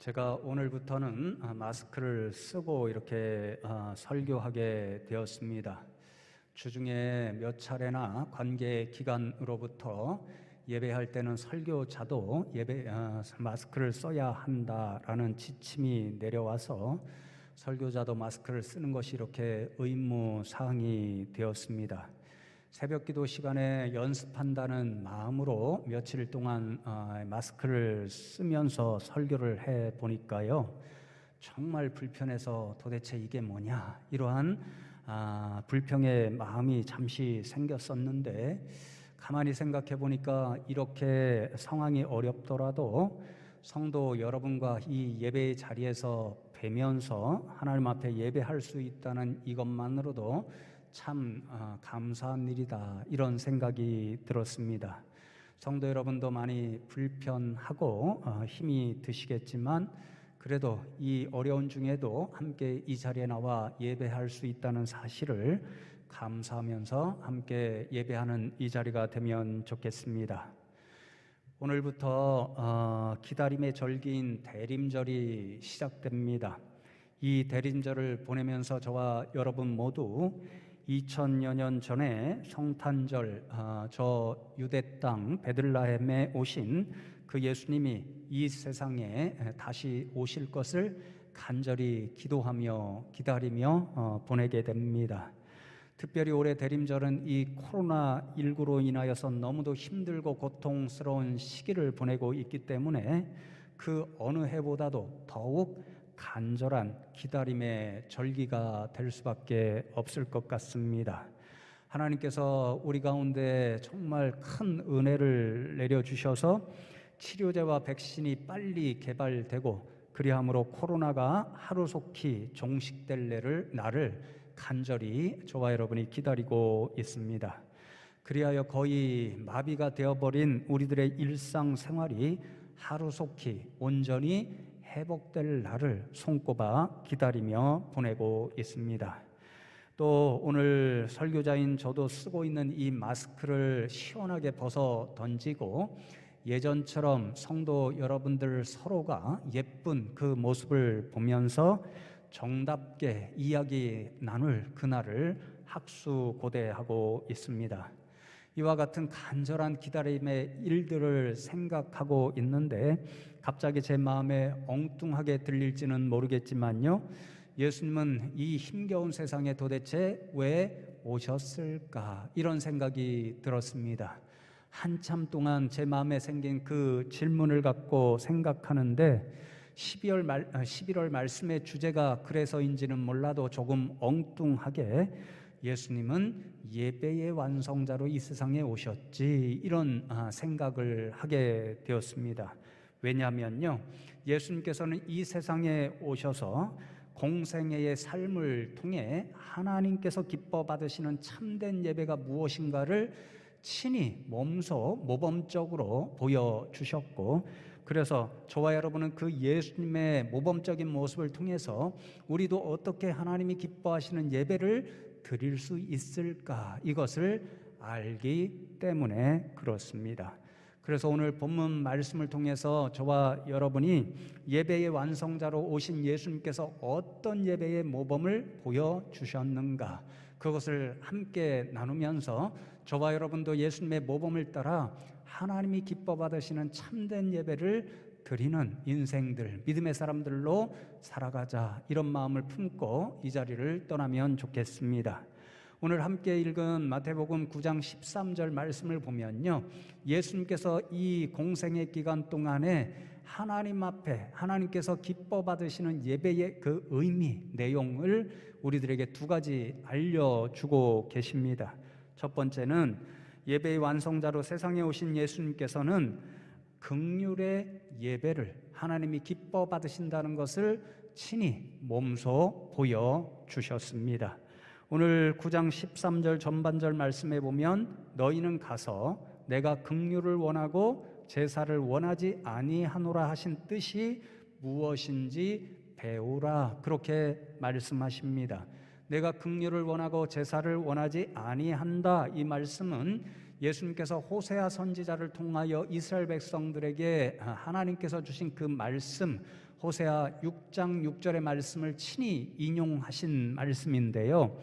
제가 오늘부터는 마스크를 쓰고 이렇게 설교하게 되었습니다. 주중에 몇 차례나 관계 기관으로부터 예배할 때는 설교자도 마스크를 써야 한다라는 지침이 내려와서 설교자도 마스크를 쓰는 것이 이렇게 의무 사항이 되었습니다. 새벽기도 시간에 연습한다는 마음으로 며칠 동안 마스크를 쓰면서 설교를 해 보니까요, 정말 불편해서 도대체 이게 뭐냐, 이러한 불평의 마음이 잠시 생겼었는데, 가만히 생각해 보니까 이렇게 상황이 어렵더라도 성도 여러분과 이 예배의 자리에서 뵈면서 하나님 앞에 예배할 수 있다는 이것만으로도 참 감사한 일이다, 이런 생각이 들었습니다. 성도 여러분도 많이 불편하고 힘이 드시겠지만, 그래도 이 어려운 중에도 함께 이 자리에 나와 예배할 수 있다는 사실을 감사하면서 함께 예배하는 이 자리가 되면 좋겠습니다. 오늘부터 기다림의 절기인 대림절이 시작됩니다. 이 대림절을 보내면서 저와 여러분 모두 2000여 년 전에 성탄절, 저 유대 땅 베들레헴에 오신 그 예수님이 이 세상에 다시 오실 것을 간절히 기도하며 기다리며 보내게 됩니다. 특별히 올해 대림절은 이 코로나19로 인하여서 너무도 힘들고 고통스러운 시기를 보내고 있기 때문에 그 어느 해보다도 더욱 간절한 기다림의 절기가 될 수밖에 없을 것 같습니다. 하나님께서 우리 가운데 정말 큰 은혜를 내려주셔서 치료제와 백신이 빨리 개발되고, 그리함으로 코로나가 하루속히 종식될 날을 간절히 저와 여러분이 기다리고 있습니다. 그리하여 거의 마비가 되어버린 우리들의 일상생활이 하루속히 온전히 회복될 날을 손꼽아 기다리며 보내고 있습니다. 또 오늘 설교자인 저도 쓰고 있는 이 마스크를 시원하게 벗어 던지고, 예전처럼 성도 여러분들 서로가 예쁜 그 모습을 보면서 정답게 이야기 나눌 그날을 학수고대하고 있습니다. 이와 같은 간절한 기다림의 일들을 생각하고 있는데, 갑자기 제 마음에 엉뚱하게 들릴지는 모르겠지만요, 예수님은 이 힘겨운 세상에 도대체 왜 오셨을까, 이런 생각이 들었습니다. 한참 동안 제 마음에 생긴 그 질문을 갖고 생각하는데, 11월 말씀의 주제가 그래서인지는 몰라도 조금 엉뚱하게 예수님은 예배의 완성자로 이 세상에 오셨지, 이런 생각을 하게 되었습니다. 왜냐하면요, 예수님께서는 이 세상에 오셔서 공생애의 삶을 통해 하나님께서 기뻐 받으시는 참된 예배가 무엇인가를 친히 몸소 모범적으로 보여주셨고, 그래서 저와 여러분은 그 예수님의 모범적인 모습을 통해서 우리도 어떻게 하나님이 기뻐하시는 예배를 드릴 수 있을까, 이것을 알기 때문에 그렇습니다. 그래서 오늘 본문 말씀을 통해서 저와 여러분이 예배의 완성자로 오신 예수님께서 어떤 예배의 모범을 보여주셨는가, 그것을 함께 나누면서 저와 여러분도 예수님의 모범을 따라 하나님이 기뻐 받으시는 참된 예배를 드리는 인생들, 믿음의 사람들로 살아가자, 이런 마음을 품고 이 자리를 떠나면 좋겠습니다. 오늘 함께 읽은 마태복음 9장 13절 말씀을 보면요, 예수님께서 이 공생의 기간 동안에 하나님 앞에 하나님께서 기뻐 받으시는 예배의 그 의미, 내용을 우리들에게 두 가지 알려주고 계십니다. 첫 번째는 예배의 완성자로 세상에 오신 예수님께서는 긍휼의 예배를 하나님이 기뻐 받으신다는 것을 친히 몸소 보여주셨습니다. 오늘 9장 13절 전반절 말씀에 보면, 너희는 가서 내가 긍휼을 원하고 제사를 원하지 아니하노라 하신 뜻이 무엇인지 배우라, 그렇게 말씀하십니다. 내가 긍휼을 원하고 제사를 원하지 아니한다, 이 말씀은 예수님께서 호세아 선지자를 통하여 이스라엘 백성들에게 하나님께서 주신 그 말씀, 호세아 6장 6절의 말씀을 친히 인용하신 말씀인데요.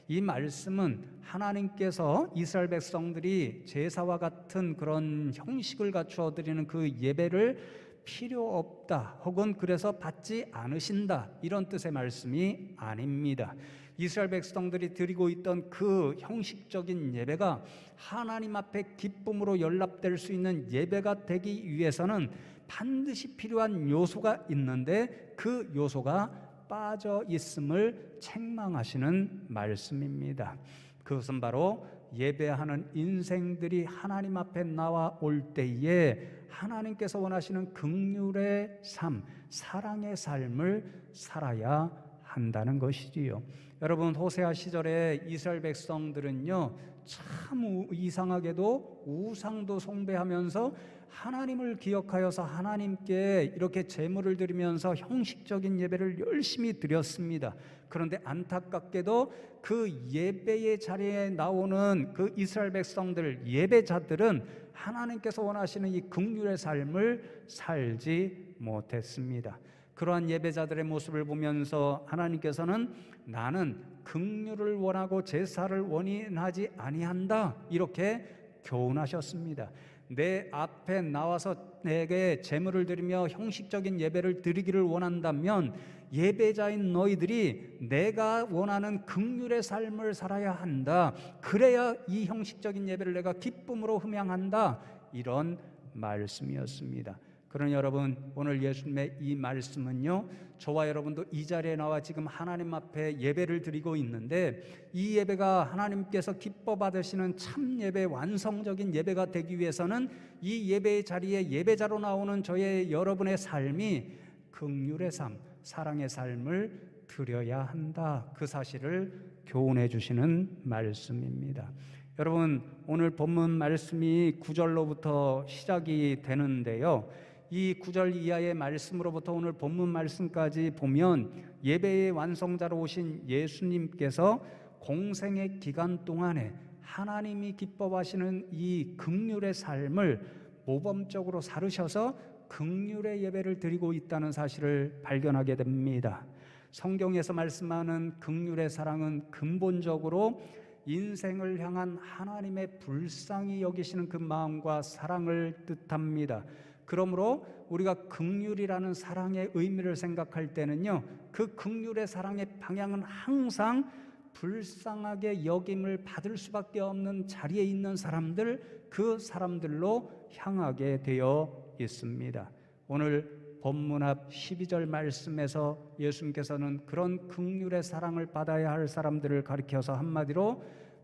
이 말씀은 하나님께서 이스라엘 백성들이 제사와 같은 그런 형식을 갖추어 드리는 그 예배를 필요 없다, 혹은 그래서 받지 않으신다, 이런 뜻의 말씀이 아닙니다. 이스라엘 백성들이 드리고 있던 그 형식적인 예배가 하나님 앞에 기쁨으로 연락될 수 있는 예배가 되기 위해서는 반드시 필요한 요소가 있는데 그 요소가 빠져 있음을 책망하시는 말씀입니다. 그것은 바로 예배하는 인생들이 하나님 앞에 나와 올 때에 하나님께서 원하시는 긍휼의 삶, 사랑의 삶을 살아야 한다는 것이지요. 여러분, 호세아 시절에 이스라엘 백성들은요, 참 이상하게도 우상도 숭배하면서 하나님을 기억하여서 하나님께 이렇게 제물을 드리면서 형식적인 예배를 열심히 드렸습니다. 그런데 안타깝게도 그 예배의 자리에 나오는 그 이스라엘 백성들, 예배자들은 하나님께서 원하시는 이 긍휼의 삶을 살지 못했습니다. 그러한 예배자들의 모습을 보면서 하나님께서는 나는 긍휼을 원하고 제사를 원인하지 아니한다, 이렇게 교훈하셨습니다. 내 앞에 나와서 내게 제물을 드리며 형식적인 예배를 드리기를 원한다면 예배자인 너희들이 내가 원하는 긍휼의 삶을 살아야 한다. 그래야 이 형식적인 예배를 내가 기쁨으로 흠양한다, 이런 말씀이었습니다. 그러니 여러분, 오늘 예수님의 이 말씀은요, 저와 여러분도 이 자리에 나와 지금 하나님 앞에 예배를 드리고 있는데, 이 예배가 하나님께서 기뻐 받으시는 참 예배, 완성적인 예배가 되기 위해서는 이 예배의 자리에 예배자로 나오는 저의 여러분의 삶이 긍휼의 삶, 사랑의 삶을 드려야 한다, 그 사실을 교훈해 주시는 말씀입니다. 여러분, 오늘 본문 말씀이 9절로부터 시작이 되는데요, 이 9절 이하의 말씀으로부터 오늘 본문 말씀까지 보면 예배의 완성자로 오신 예수님께서 공생의 기간 동안에 하나님이 기뻐하시는 이 긍휼의 삶을 모범적으로 살으셔서 긍휼의 예배를 드리고 있다는 사실을 발견하게 됩니다. 성경에서 말씀하는 긍휼의 사랑은 근본적으로 인생을 향한 하나님의 불쌍히 여기시는 그 마음과 사랑을 뜻합니다. 그러므로 우리가 긍휼이라는 사랑의 의미를 생각할 때는요, 그 긍휼의 사랑의 방향은 항상 불쌍하게 여김을 받을 수밖에 없는 자리에 있는 사람들, 그 사람들로 향하게 되어 있습니다. 오늘 본문 앞 12절 말씀에서 예수님께서는 그런 긍휼의 사랑을 받아야 할 사람들을 가리켜서 한마디로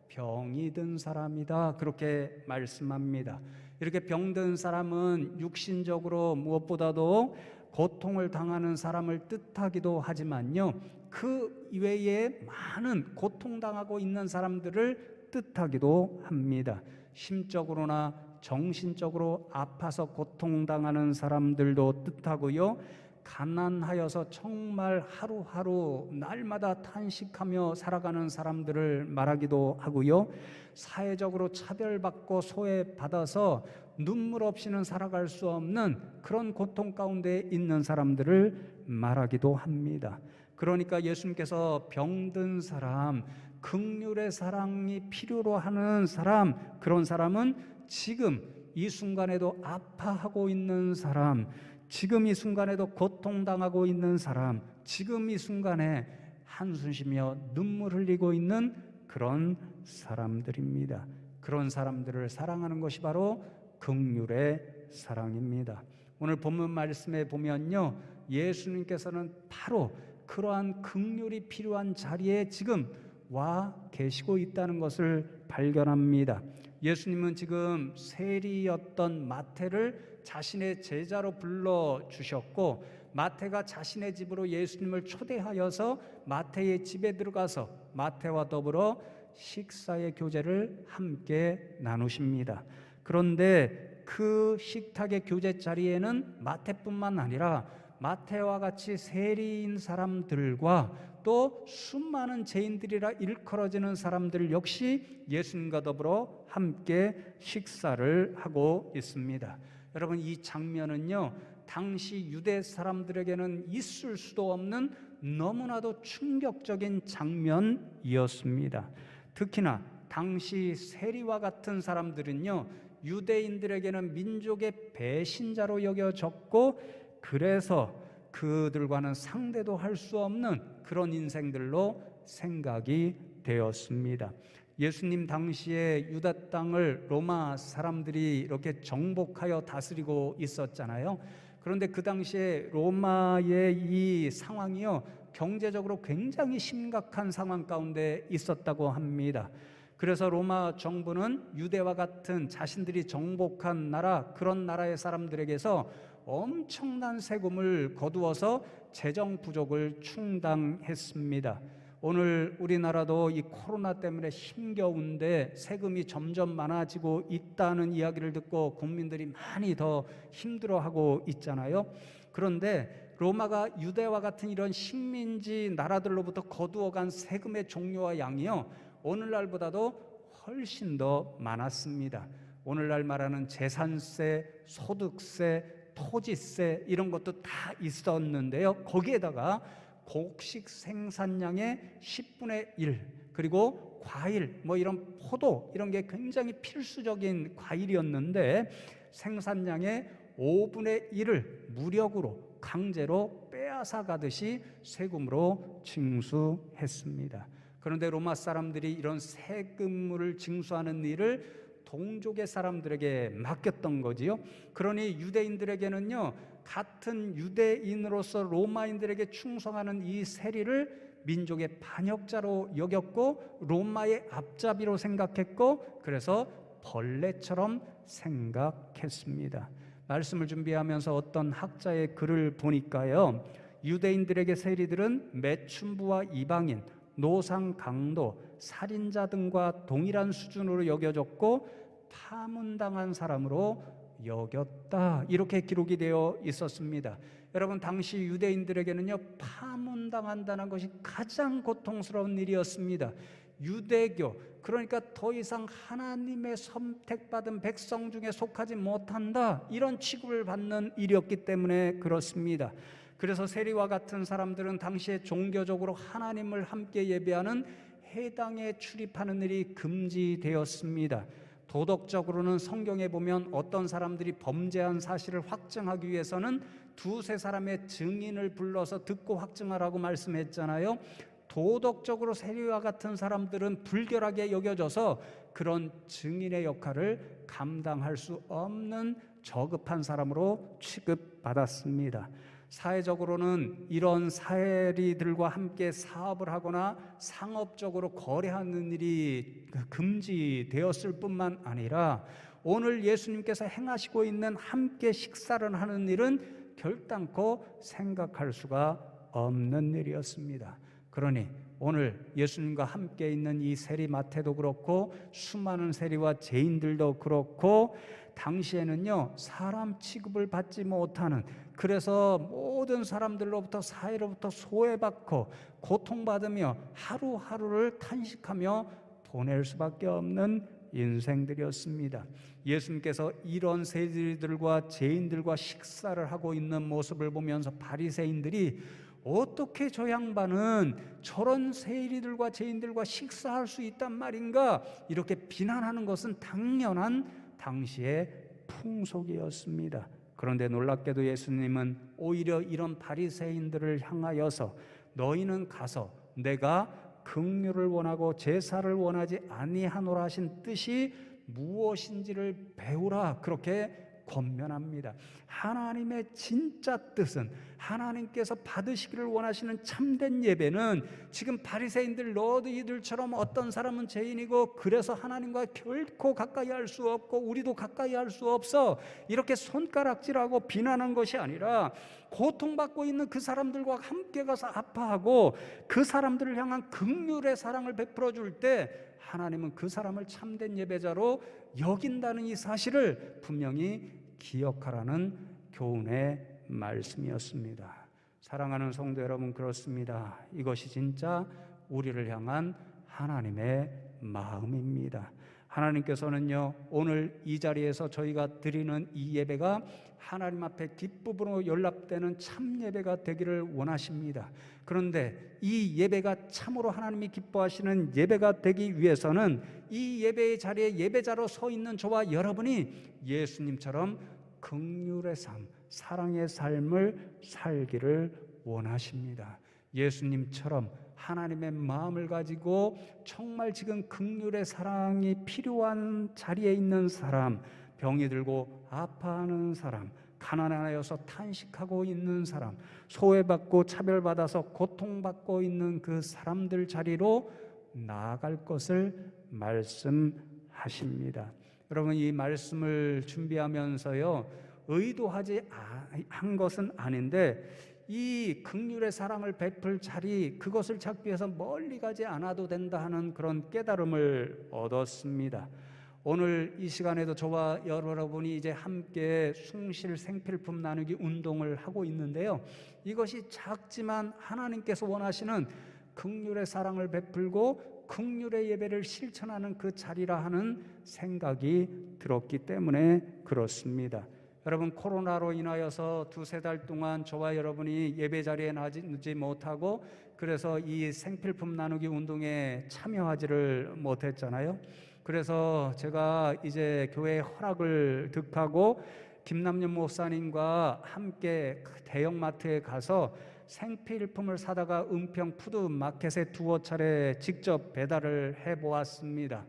병이 든 사람이다, 그렇게 말씀합니다. 이렇게 병든 사람은 육신적으로 무엇보다도 고통을 당하는 사람을 뜻하기도 하지만요, 그 이외에 많은 고통당하고 있는 사람들을 뜻하기도 합니다. 심적으로나 정신적으로 아파서 고통당하는 사람들도 뜻하고요, 가난하여서 정말 하루하루 날마다 탄식하며 살아가는 사람들을 말하기도 하고요, 사회적으로 차별받고 소외받아서 눈물 없이는 살아갈 수 없는 그런 고통 가운데 있는 사람들을 말하기도 합니다. 그러니까 예수님께서 병든 사람, 긍휼의 사랑이 필요로 하는 사람, 그런 사람은 지금 이 순간에도 아파하고 있는 사람, 지금 이 순간에도 고통당하고 있는 사람, 지금 이 순간에 한숨 쉬며 눈물 흘리고 있는 그런 사람들입니다. 그런 사람들을 사랑하는 것이 바로 긍휼의 사랑입니다. 오늘 본문 말씀에 보면요, 예수님께서는 바로 그러한 긍휼이 필요한 자리에 지금 와 계시고 있다는 것을 발견합니다. 예수님은 지금 세리였던 마태를 자신의 제자로 불러주셨고, 마태가 자신의 집으로 예수님을 초대하여서 마태의 집에 들어가서 마태와 더불어 식사의 교제를 함께 나누십니다. 그런데 그 식탁의 교제 자리에는 마태뿐만 아니라 마태와 같이 세리인 사람들과 또 수많은 죄인들이라 일컬어지는 사람들 역시 예수님과 더불어 함께 식사를 하고 있습니다. 여러분, 이 장면은요, 당시 유대 사람들에게는 있을 수도 없는 너무나도 충격적인 장면이었습니다. 특히나 당시 세리와 같은 사람들은요, 유대인들에게는 민족의 배신자로 여겨졌고, 그래서 그들과는 상대도 할 수 없는 그런 인생들로 생각이 되었습니다. 예수님 당시에 유다 땅을 로마 사람들이 이렇게 정복하여 다스리고 있었잖아요. 그런데 그 당시에 로마의 이 상황이요, 경제적으로 굉장히 심각한 상황 가운데 있었다고 합니다. 그래서 로마 정부는 유대와 같은 자신들이 정복한 나라, 그런 나라의 사람들에게서 엄청난 세금을 거두어서 재정 부족을 충당했습니다. 오늘 우리나라도 이 코로나 때문에 힘겨운데 세금이 점점 많아지고 있다는 이야기를 듣고 국민들이 많이 더 힘들어하고 있잖아요. 그런데 로마가 유대와 같은 이런 식민지 나라들로부터 거두어간 세금의 종류와 양이요, 오늘날보다도 훨씬 더 많았습니다. 오늘날 말하는 재산세, 소득세, 토지세 이런 것도 다 있었는데요, 거기에다가 곡식 생산량의 10분의 1, 그리고 과일, 이런 포도, 이런 게 굉장히 필수적인 과일이었는데 생산량의 5분의 1을 무력으로 강제로 빼앗아 가듯이 세금으로 징수했습니다. 그런데 로마 사람들이 이런 세금을 징수하는 일을 동족의 사람들에게 맡겼던 거지요. 그러니 유대인들에게는요, 같은 유대인으로서 로마인들에게 충성하는 이 세리를 민족의 반역자로 여겼고 로마의 앞잡이로 생각했고, 그래서 벌레처럼 생각했습니다. 말씀을 준비하면서 어떤 학자의 글을 보니까요, 유대인들에게 세리들은 매춘부와 이방인, 노상, 강도, 살인자 등과 동일한 수준으로 여겨졌고 파문당한 사람으로 여겼다, 이렇게 기록이 되어 있었습니다. 여러분, 당시 유대인들에게는요, 파문당한다는 것이 가장 고통스러운 일이었습니다. 유대교, 그러니까 더 이상 하나님의 선택받은 백성 중에 속하지 못한다, 이런 취급을 받는 일이었기 때문에 그렇습니다. 그래서 세리와 같은 사람들은 당시에 종교적으로 하나님을 함께 예배하는 회당에 출입하는 일이 금지되었습니다. 도덕적으로는 성경에 보면 어떤 사람들이 범죄한 사실을 확증하기 위해서는 두세 사람의 증인을 불러서 듣고 확증하라고 말씀했잖아요. 도덕적으로 세리와 같은 사람들은 불결하게 여겨져서 그런 증인의 역할을 감당할 수 없는 저급한 사람으로 취급받았습니다. 사회적으로는 이런 세리들과 함께 사업을 하거나 상업적으로 거래하는 일이 금지되었을 뿐만 아니라 오늘 예수님께서 행하시고 있는 함께 식사를 하는 일은 결단코 생각할 수가 없는 일이었습니다. 그러니 오늘 예수님과 함께 있는 이 세리 마태도 그렇고 수많은 세리와 죄인들도 그렇고 당시에는요, 사람 취급을 받지 못하는, 그래서 모든 사람들로부터 사회로부터 소외받고 고통받으며 하루하루를 탄식하며 보낼 수밖에 없는 인생들이었습니다. 예수님께서 이런 세리들과 죄인들과 식사를 하고 있는 모습을 보면서 바리새인들이 어떻게 저 양반은 저런 세리들과 죄인들과 식사할 수 있단 말인가, 이렇게 비난하는 것은 당연한 당시의 풍속이었습니다. 그런데 놀랍게도 예수님은 오히려 이런 바리새인들을 향하여서 너희는 가서 내가 긍휼을 원하고 제사를 원하지 아니하노라 하신 뜻이 무엇인지를 배우라, 그렇게 권면합니다. 하나님의 진짜 뜻은, 하나님께서 받으시기를 원하시는 참된 예배는 지금 바리새인들 너희들처럼 어떤 사람은 죄인이고 그래서 하나님과 결코 가까이 할 수 없고 우리도 가까이 할 수 없어, 이렇게 손가락질하고 비난한 것이 아니라 고통받고 있는 그 사람들과 함께 가서 아파하고 그 사람들을 향한 긍휼의 사랑을 베풀어 줄 때 하나님은 그 사람을 참된 예배자로 여긴다는 이 사실을 분명히 기억하라는 교훈의 말씀이었습니다. 사랑하는 성도 여러분, 그렇습니다. 이것이 진짜 우리를 향한 하나님의 마음입니다. 하나님께서는요, 오늘 이 자리에서 저희가 드리는 이 예배가 하나님 앞에 기쁨으로 연락되는 참 예배가 되기를 원하십니다. 그런데 이 예배가 참으로 하나님이 기뻐하시는 예배가 되기 위해서는 이 예배의 자리에 예배자로 서 있는 저와 여러분이 예수님처럼 긍휼의 삶, 사랑의 삶을 살기를 원하십니다. 예수님처럼 하나님의 마음을 가지고 정말 지금 긍휼의 사랑이 필요한 자리에 있는 사람, 병이 들고 아파하는 사람, 가난하여서 탄식하고 있는 사람, 소외받고 차별받아서 고통받고 있는 그 사람들 자리로 나아갈 것을 말씀하십니다. 여러분, 이 말씀을 준비하면서요, 의도하지 한 것은 아닌데 이 긍휼의 사랑을 베풀 자리, 그것을 찾기 위해서 멀리 가지 않아도 된다 하는 그런 깨달음을 얻었습니다. 오늘 이 시간에도 저와 여러분이 이제 함께 숭실 생필품 나누기 운동을 하고 있는데요, 이것이 작지만 하나님께서 원하시는 긍휼의 사랑을 베풀고 긍휼의 예배를 실천하는 그 자리라 하는 생각이 들었기 때문에 그렇습니다. 여러분, 코로나로 인하여서 두세 달 동안 저와 여러분이 예배 자리에 나지 못하고 그래서 이 생필품 나누기 운동에 참여하지를 못했잖아요. 그래서 제가 이제 교회 허락을 득하고 김남년 목사님과 함께 대형마트에 가서 생필품을 사다가 은평 푸드마켓에 두어 차례 직접 배달을 해보았습니다.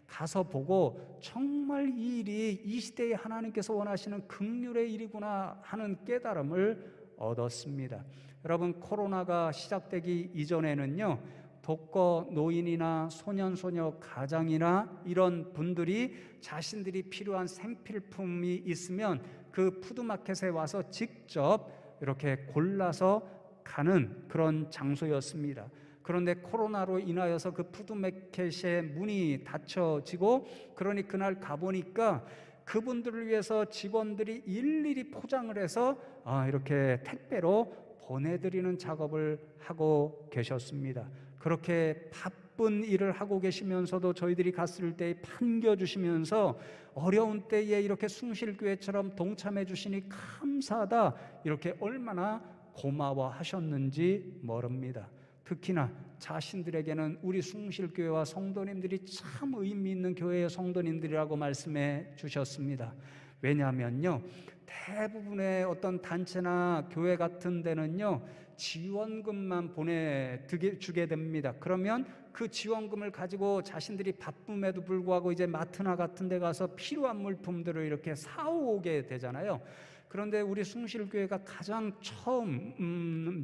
가서 보고 정말 이 일이 이 시대에 하나님께서 원하시는 긍휼의 일이구나 하는 깨달음을 얻었습니다. 여러분, 코로나가 시작되기 이전에는요, 독거 노인이나 소년소녀 가장이나 이런 분들이 자신들이 필요한 생필품이 있으면 그 푸드마켓에 와서 직접 이렇게 골라서 가는 그런 장소였습니다. 그런데 코로나로 인하여서 그 푸드마켓의 문이 닫혀지고, 그러니 그날 가보니까 그분들을 위해서 직원들이 일일이 포장을 해서 이렇게 택배로 보내드리는 작업을 하고 계셨습니다. 그렇게 바쁜 일을 하고 계시면서도 저희들이 갔을 때 반겨주시면서 어려운 때에 이렇게 숭실교회처럼 동참해 주시니 감사하다, 이렇게 얼마나 고마워하셨는지 모릅니다. 특히나 자신들에게는 우리 숭실교회와 성도님들이 참 의미 있는 교회의 성도님들이라고 말씀해 주셨습니다. 왜냐하면요, 대부분의 어떤 단체나 교회 같은 데는요, 지원금만 보내주게 됩니다. 그러면 그 지원금을 가지고 자신들이 바쁨에도 불구하고 이제 마트나 같은 데 가서 필요한 물품들을 이렇게 사오게 되잖아요. 그런데 우리 숭실교회가 가장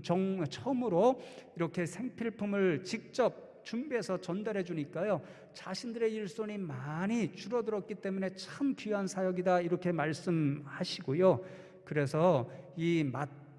처음으로 이렇게 생필품을 직접 준비해서 전달해 주니까요, 자신들의 일손이 많이 줄어들었기 때문에 참 귀한 사역이다, 이렇게 말씀하시고요. 그래서 이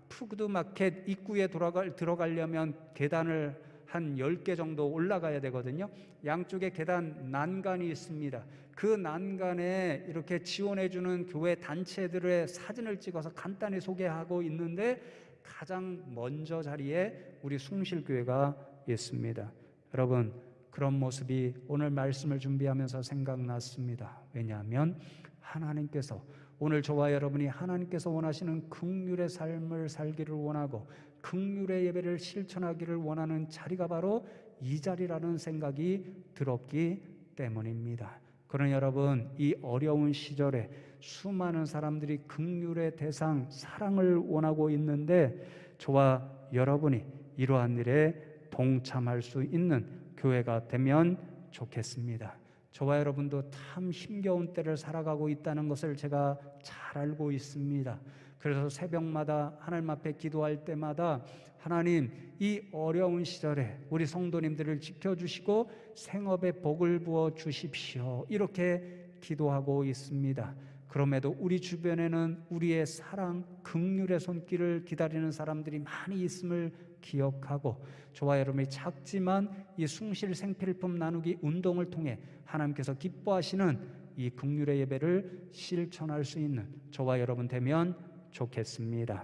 푸드마켓 입구에 들어가려면 계단을 한 10개 정도 올라가야 되거든요. 양쪽에 계단 난간이 있습니다. 그 난간에 이렇게 지원해주는 교회 단체들의 사진을 찍어서 간단히 소개하고 있는데 가장 먼저 자리에 우리 숭실교회가 있습니다. 여러분, 그런 모습이 오늘 말씀을 준비하면서 생각났습니다. 왜냐하면 하나님께서 오늘 저와 여러분이 하나님께서 원하시는 긍휼의 삶을 살기를 원하고 긍휼의 예배를 실천하기를 원하는 자리가 바로 이 자리라는 생각이 들었기 때문입니다. 그러나 여러분, 이 어려운 시절에 수많은 사람들이 긍휼의 대상, 사랑을 원하고 있는데 저와 여러분이 이러한 일에 동참할 수 있는 교회가 되면 좋겠습니다. 저와 여러분도 참 힘겨운 때를 살아가고 있다는 것을 제가 잘 알고 있습니다. 그래서 새벽마다 하나님 앞에 기도할 때마다 하나님, 이 어려운 시절에 우리 성도님들을 지켜주시고 생업에 복을 부어 주십시오, 이렇게 기도하고 있습니다. 그럼에도 우리 주변에는 우리의 사랑, 긍휼의 손길을 기다리는 사람들이 많이 있음을 기억하고 저와 여러분이 작지만 이 숭실 생필품 나누기 운동을 통해 하나님께서 기뻐하시는 이 긍휼의 예배를 실천할 수 있는 저와 여러분 되면 좋겠습니다.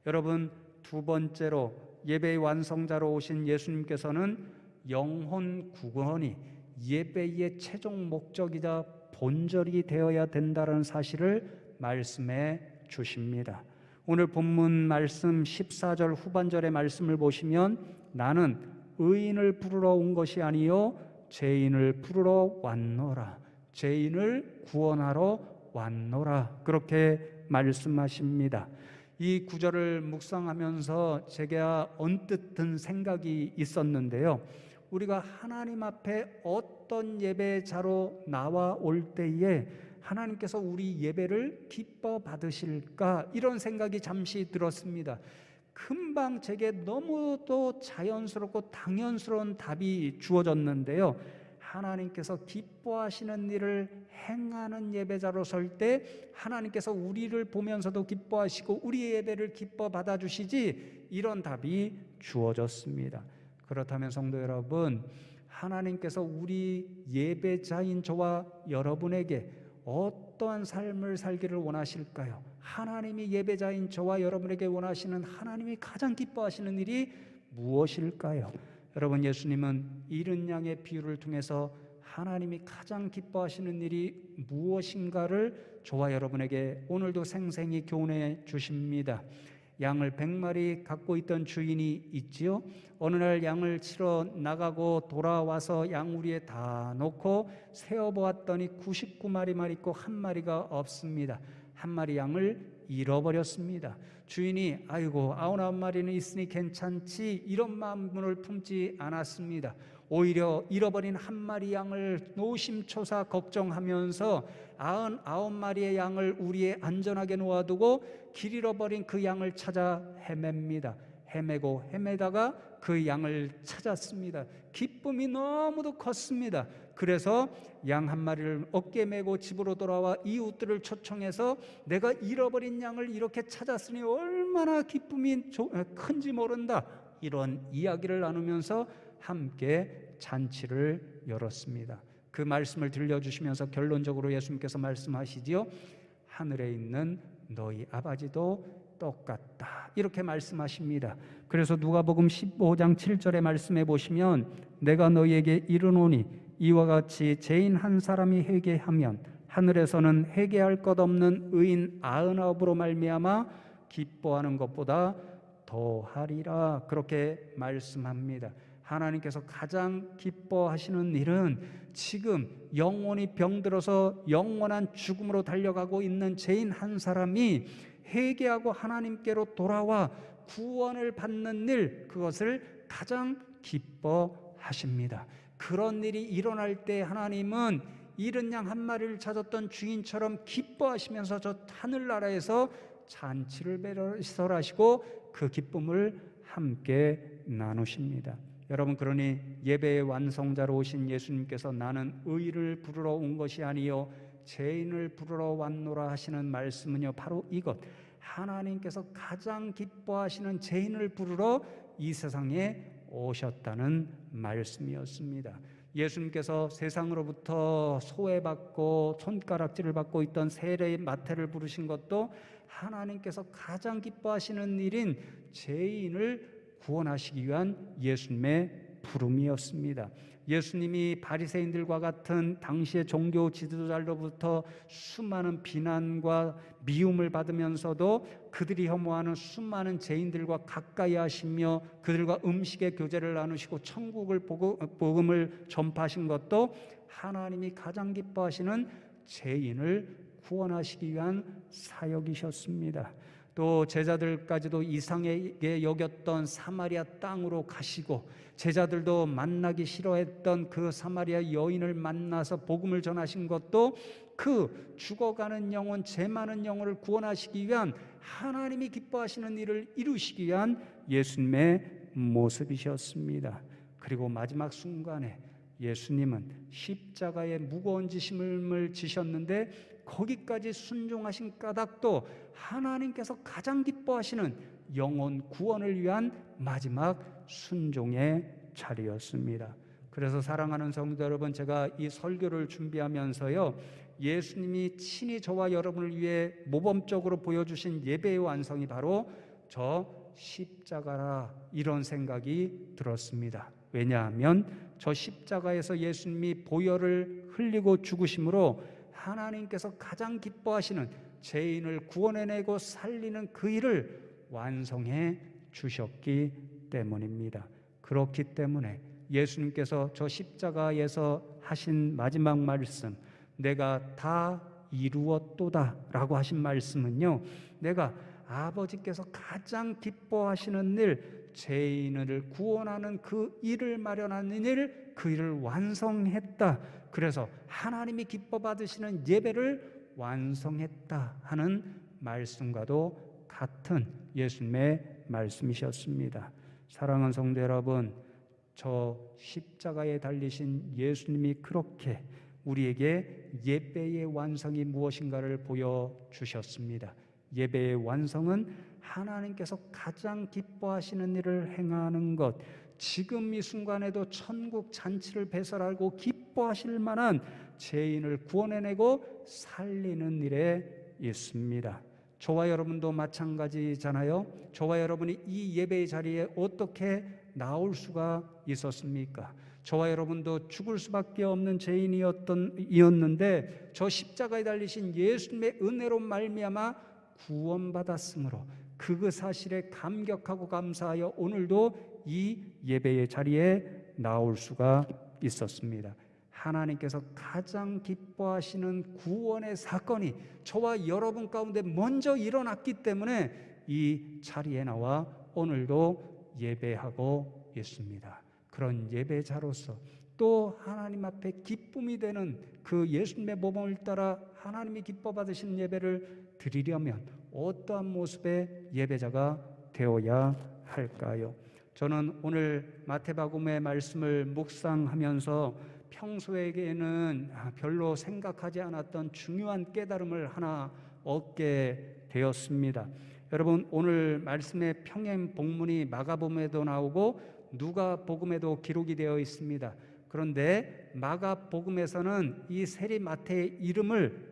여러분, 두 번째로 예배의 완성자로 오신 예수님께서는 영혼 구원이 예배의 최종 목적이자 본절이 되어야 된다는 사실을 말씀해 주십니다. 오늘 본문 말씀 14절 후반절의 말씀을 보시면 나는 의인을 부르러 온 것이 아니요 죄인을 부르러 왔노라, 죄인을 구원하러 왔노라, 그렇게 말씀하십니다. 이 구절을 묵상하면서 제가 언뜻 든 생각이 있었는데요, 우리가 하나님 앞에 어떤 예배자로 나와 올 때에 하나님께서 우리 예배를 기뻐 받으실까, 이런 생각이 잠시 들었습니다. 금방 제게 너무도 자연스럽고 당연스러운 답이 주어졌는데요, 하나님께서 기뻐하시는 일을 행하는 예배자로 설 때 하나님께서 우리를 보면서도 기뻐하시고 우리의 예배를 기뻐 받아주시지, 이런 답이 주어졌습니다. 그렇다면 성도 여러분, 하나님께서 우리 예배자인 저와 여러분에게 어떠한 삶을 살기를 원하실까요? 하나님이 예배자인 저와 여러분에게 원하시는, 하나님이 가장 기뻐하시는 일이 무엇일까요? 여러분, 예수님은 이른 양의 비유를 통해서 하나님이 가장 기뻐하시는 일이 무엇인가를 저와 여러분에게 오늘도 생생히 교훈해 주십니다. 양을 100마리 갖고 있던 주인이 있지요. 어느 날 양을 치러 나가고 돌아와서 양우리에 다 놓고 세어보았더니 99마리만 있고 한 마리가 없습니다. 한 마리 양을 잃어버렸습니다. 주인이 아이고 99마리는 있으니 괜찮지, 이런 마음을 품지 않았습니다. 오히려 잃어버린 한 마리 양을 노심초사 걱정하면서 99마리의 양을 우리에 안전하게 놓아두고 길 잃어버린 그 양을 찾아 헤맵니다. 헤매고 헤매다가 그 양을 찾았습니다. 기쁨이 너무도 컸습니다. 그래서 양 한 마리를 어깨에 메고 집으로 돌아와 이웃들을 초청해서 내가 잃어버린 양을 이렇게 찾았으니 얼마나 기쁨이 큰지 모른다, 이런 이야기를 나누면서 함께 잔치를 열었습니다. 그 말씀을 들려주시면서 결론적으로 예수님께서 말씀하시지요, 하늘에 있는 너희 아버지도 똑같다, 이렇게 말씀하십니다. 그래서 누가복음 15장 7절의 말씀에 보시면 내가 너희에게 이르노니 이와 같이 죄인 한 사람이 회개하면 하늘에서는 회개할 것 없는 의인 99으로 말미암아 기뻐하는 것보다 더하리라, 그렇게 말씀합니다. 하나님께서 가장 기뻐하시는 일은 지금 영원히 병들어서 영원한 죽음으로 달려가고 있는 죄인 한 사람이 회개하고 하나님께로 돌아와 구원을 받는 일, 그것을 가장 기뻐하십니다. 그런 일이 일어날 때 하나님은 잃은 양 한 마리를 찾았던 주인처럼 기뻐하시면서 저 하늘나라에서 잔치를 배설하시고 그 기쁨을 함께 나누십니다. 여러분, 그러니 예배의 완성자로 오신 예수님께서 나는 의를 부르러 온 것이 아니요 죄인을 부르러 왔노라 하시는 말씀은요, 바로 이것, 하나님께서 가장 기뻐하시는 죄인을 부르러 이 세상에 오셨다는 말씀이었습니다. 예수님께서 세상으로부터 소외받고 손가락질을 받고 있던 세례의 마태를 부르신 것도 하나님께서 가장 기뻐하시는 일인 죄인을 구원하시기 위한 예수님의 부름이었습니다. 예수님이 바리새인들과 같은 당시의 종교 지도자로부터 수많은 비난과 미움을 받으면서도 그들이 혐오하는 수많은 죄인들과 가까이 하시며 그들과 음식의 교제를 나누시고 천국을 복음을 전파하신 것도 하나님이 가장 기뻐하시는 죄인을 구원하시기 위한 사역이셨습니다. 또 제자들까지도 이상하게 여겼던 사마리아 땅으로 가시고 제자들도 만나기 싫어했던 그 사마리아 여인을 만나서 복음을 전하신 것도 그 죽어가는 영혼, 죄 많은 영혼을 구원하시기 위한 하나님이 기뻐하시는 일을 이루시기 위한 예수님의 모습이셨습니다. 그리고 마지막 순간에 예수님은 십자가의 무거운 짐을 지셨는데 거기까지 순종하신 까닭도 하나님께서 가장 기뻐하시는 영혼 구원을 위한 마지막 순종의 자리였습니다. 그래서 사랑하는 성도 여러분, 제가 이 설교를 준비하면서요, 예수님이 친히 저와 여러분을 위해 모범적으로 보여주신 예배의 완성이 바로 저 십자가라, 이런 생각이 들었습니다. 왜냐하면 저 십자가에서 예수님이 보혈을 흘리고 죽으심으로 하나님께서 가장 기뻐하시는 죄인을 구원해내고 살리는 그 일을 완성해 주셨기 때문입니다. 그렇기 때문에 예수님께서 저 십자가에서 하신 마지막 말씀, 내가 다 이루었도다 라고 하신 말씀은요, 내가 아버지께서 가장 기뻐하시는 일, 죄인을 구원하는 그 일을 마련하는 일, 그 일을 완성했다. 그래서 하나님이 기뻐 받으시는 예배를 완성했다 하는 말씀과도 같은 예수님의 말씀이셨습니다. 사랑하는 성도 여러분, 저 십자가에 달리신 예수님이 그렇게 우리에게 예배의 완성이 무엇인가를 보여주셨습니다. 예배의 완성은 하나님께서 가장 기뻐하시는 일을 행하는 것, 지금 이 순간에도 천국 잔치를 배설하고 기뻐하실 만한 죄인을 구원해내고 살리는 일에 있습니다. 저와 여러분도 마찬가지잖아요. 저와 여러분이 이 예배의 자리에 어떻게 나올 수가 있었습니까? 저와 여러분도 죽을 수밖에 없는 죄인이었는데 저 십자가에 달리신 예수님의 은혜로 말미암아 구원받았으므로 그 사실에 감격하고 감사하여 오늘도 이 예배의 자리에 나올 수가 있었습니다. 하나님께서 가장 기뻐하시는 구원의 사건이 저와 여러분 가운데 먼저 일어났기 때문에 이 자리에 나와 오늘도 예배하고 있습니다. 그런 예배자로서 또 하나님 앞에 기쁨이 되는 그 예수님의 모범을 따라 하나님이 기뻐 받으시는 예배를 드리려면 어떠한 모습의 예배자가 되어야 할까요? 저는 오늘 마태복음의 말씀을 묵상하면서 평소에는 별로 생각하지 않았던 중요한 깨달음을 하나 얻게 되었습니다. 여러분, 오늘 말씀의 평행 본문이 마가복음에도 나오고 누가복음에도 기록이 되어 있습니다. 그런데 마가복음에서는 이 세리 마태의 이름을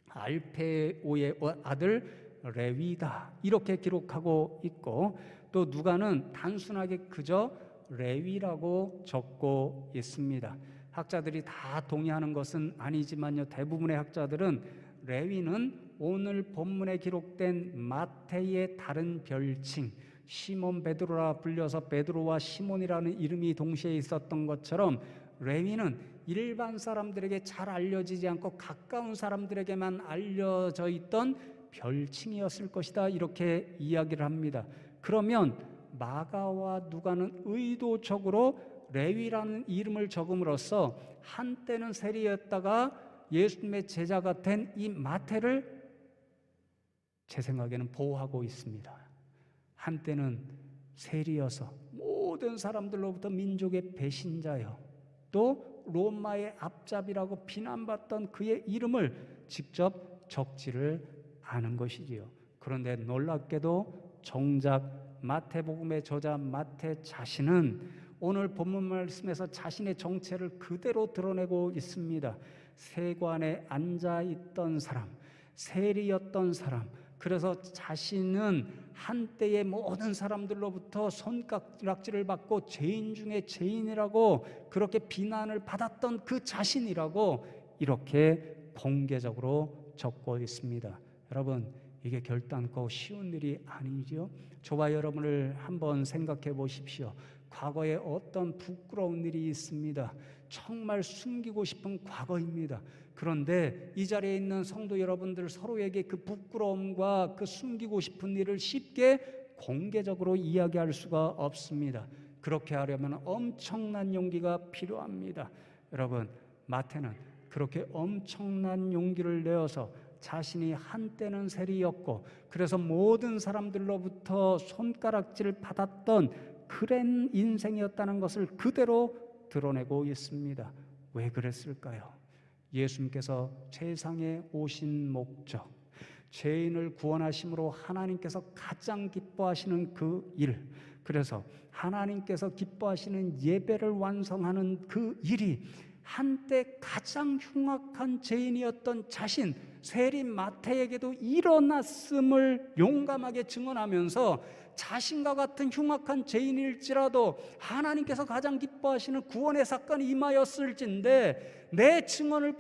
알페오의 아들 레위다 이렇게 기록하고 있고, 또 누가는 단순하게 그저 레위라고 적고 있습니다. 학자들이 다 동의하는 것은 아니지만요, 대부분의 학자들은 레위는 오늘 본문에 기록된 마태의 다른 별칭, 시몬 베드로라 불려서 베드로와 시몬이라는 이름이 동시에 있었던 것처럼 레위는 일반 사람들에게 잘 알려지지 않고 가까운 사람들에게만 알려져 있던 별칭이었을 것이다, 이렇게 이야기를 합니다. 그러면 마가와 누가는 의도적으로 레위라는 이름을 적음으로써 한때는 세리였다가 예수님의 제자가 된 이 마태를 제 생각에는 보호하고 있습니다. 한때는 세리여서 모든 사람들로부터 민족의 배신자요, 또 로마의 앞잡이라고 비난받던 그의 이름을 직접 적지를 않은 것이지요. 그런데 놀랍게도 정작 마태복음의 저자 마태 자신은 오늘 본문 말씀에서 자신의 정체를 그대로 드러내고 있습니다. 세관에 앉아있던 사람, 세리였던 사람, 그래서 자신은 한때의 모든 사람들로부터 손가락질을 받고 죄인 중에 죄인이라고 그렇게 비난을 받았던 그 자신이라고 이렇게 공개적으로 적고 있습니다. 여러분, 이게 결단코 쉬운 일이 아니죠. 저와 여러분을 한번 생각해 보십시오. 과거에 어떤 부끄러운 일이 있습니다. 정말 숨기고 싶은 과거입니다. 그런데 이 자리에 있는 성도 여러분들 서로에게 그 부끄러움과 그 숨기고 싶은 일을 쉽게 공개적으로 이야기할 수가 없습니다. 그렇게 하려면 엄청난 용기가 필요합니다. 여러분, 마태는 그렇게 엄청난 용기를 내어서 자신이 한때는 세리였고 그래서 모든 사람들로부터 손가락질을 받았던 그런 인생이었다는 것을 그대로 드러내고 있습니다. 왜 그랬을까요? 예수님께서 세상에 오신 목적, 죄인을 구원하심으로 하나님께서 가장 기뻐하시는 그 일, 그래서 하나님께서 기뻐하시는 예배를 완성하는 그 일이 한때 가장 흉악한 죄인이었던 자신, 세리 마태에게도 일어났음을 용감하게 증언하면서 자신과 같은 흉악한 죄인일지라도 하나님께서 가장 기뻐하시는 구원의 사건이 임하였을진데 내 증언을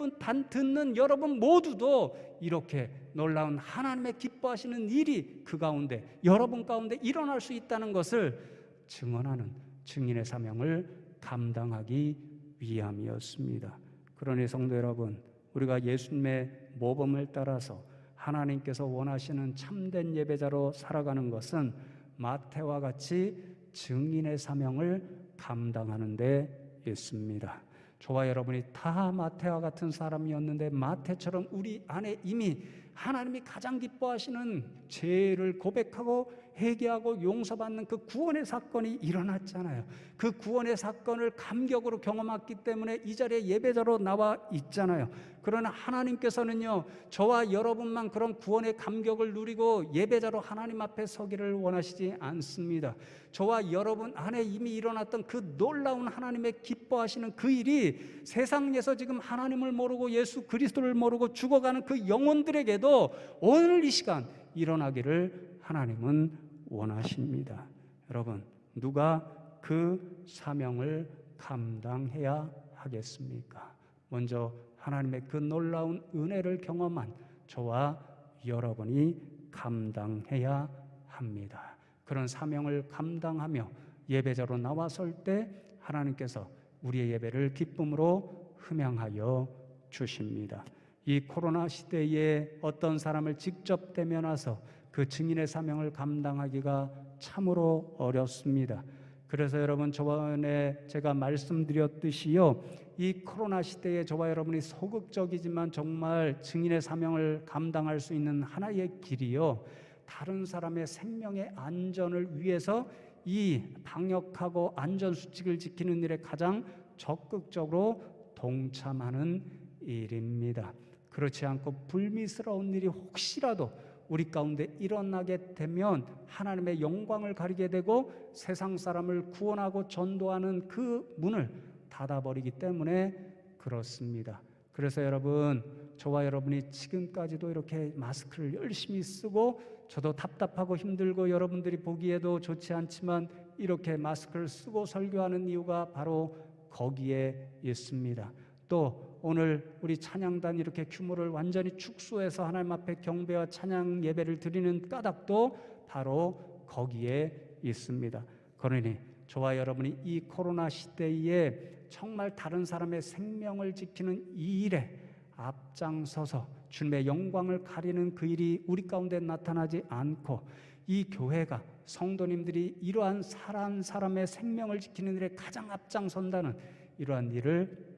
듣는 여러분 모두도 이렇게 놀라운 하나님의 기뻐하시는 일이 그 가운데, 여러분 가운데 일어날 수 있다는 것을 증언하는 증인의 사명을 감당하기 위함이었습니다. 그러니 성도 여러분, 우리가 예수님의 모범을 따라서 하나님께서 원하시는 참된 예배자로 살아가는 것은 마태와 같이 증인의 사명을 감당하는 데 있습니다. 저와 여러분이 다 마태와 같은 사람이었는데 마태처럼 우리 안에 이미 하나님이 가장 기뻐하시는 죄를 고백하고 회개하고 용서받는 그 구원의 사건이 일어났잖아요. 그 구원의 사건을 감격으로 경험했기 때문에 이 자리에 예배자로 나와 있잖아요. 그러나 하나님께서는요, 저와 여러분만 그런 구원의 감격을 누리고 예배자로 하나님 앞에 서기를 원하시지 않습니다. 저와 여러분 안에 이미 일어났던 그 놀라운 하나님의 기뻐하시는 그 일이 세상에서 지금 하나님을 모르고 예수 그리스도를 모르고 죽어가는 그 영혼들에게도 오늘 이 시간 일어나기를 하나님은 원하십니다. 여러분, 누가 그 사명을 감당해야 하겠습니까? 먼저 하나님의 그 놀라운 은혜를 경험한 저와 여러분이 감당해야 합니다. 그런 사명을 감당하며 예배자로 나와설 때 하나님께서 우리의 예배를 기쁨으로 흠양하여 주십니다. 이 코로나 시대에 어떤 사람을 직접 대면해서 그 증인의 사명을 감당하기가 참으로 어렵습니다. 그래서 여러분, 저번에 제가 말씀드렸듯이요, 이 코로나 시대에 저와 여러분이 소극적이지만 정말 증인의 사명을 감당할 수 있는 하나의 길이요, 다른 사람의 생명의 안전을 위해서 이 방역하고 안전수칙을 지키는 일에 가장 적극적으로 동참하는 일입니다. 그렇지 않고 불미스러운 일이 혹시라도 우리 가운데 일어나게 되면 하나님의 영광을 가리게 되고 세상 사람을 구원하고 전도하는 그 문을 닫아버리기 때문에 그렇습니다. 그래서 여러분, 저와 여러분이 지금까지도 이렇게 마스크를 열심히 쓰고, 저도 답답하고 힘들고 여러분들이 보기에도 좋지 않지만 이렇게 마스크를 쓰고 설교하는 이유가 바로 거기에 있습니다. 또 오늘 우리 찬양단 이렇게 규모를 완전히 축소해서 하나님 앞에 경배와 찬양 예배를 드리는 까닭도 바로 거기에 있습니다. 그러니 저와 여러분이 이 코로나 시대에 정말 다른 사람의 생명을 지키는 이 일에 앞장서서 주님의 영광을 가리는 그 일이 우리 가운데 나타나지 않고, 이 교회가 성도님들이 이러한 사람의 생명을 지키는 일에 가장 앞장선다는 이러한 일을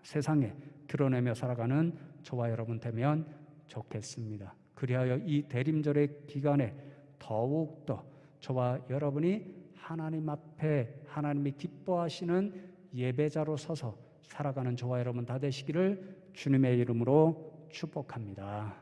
세상에 드러내며 살아가는 저와 여러분 되면 좋겠습니다. 그리하여 이 대림절의 기간에 더욱더 저와 여러분이 하나님 앞에 하나님이 기뻐하시는 예배자로 서서 살아가는 저와 여러분 다 되시기를 주님의 이름으로 축복합니다.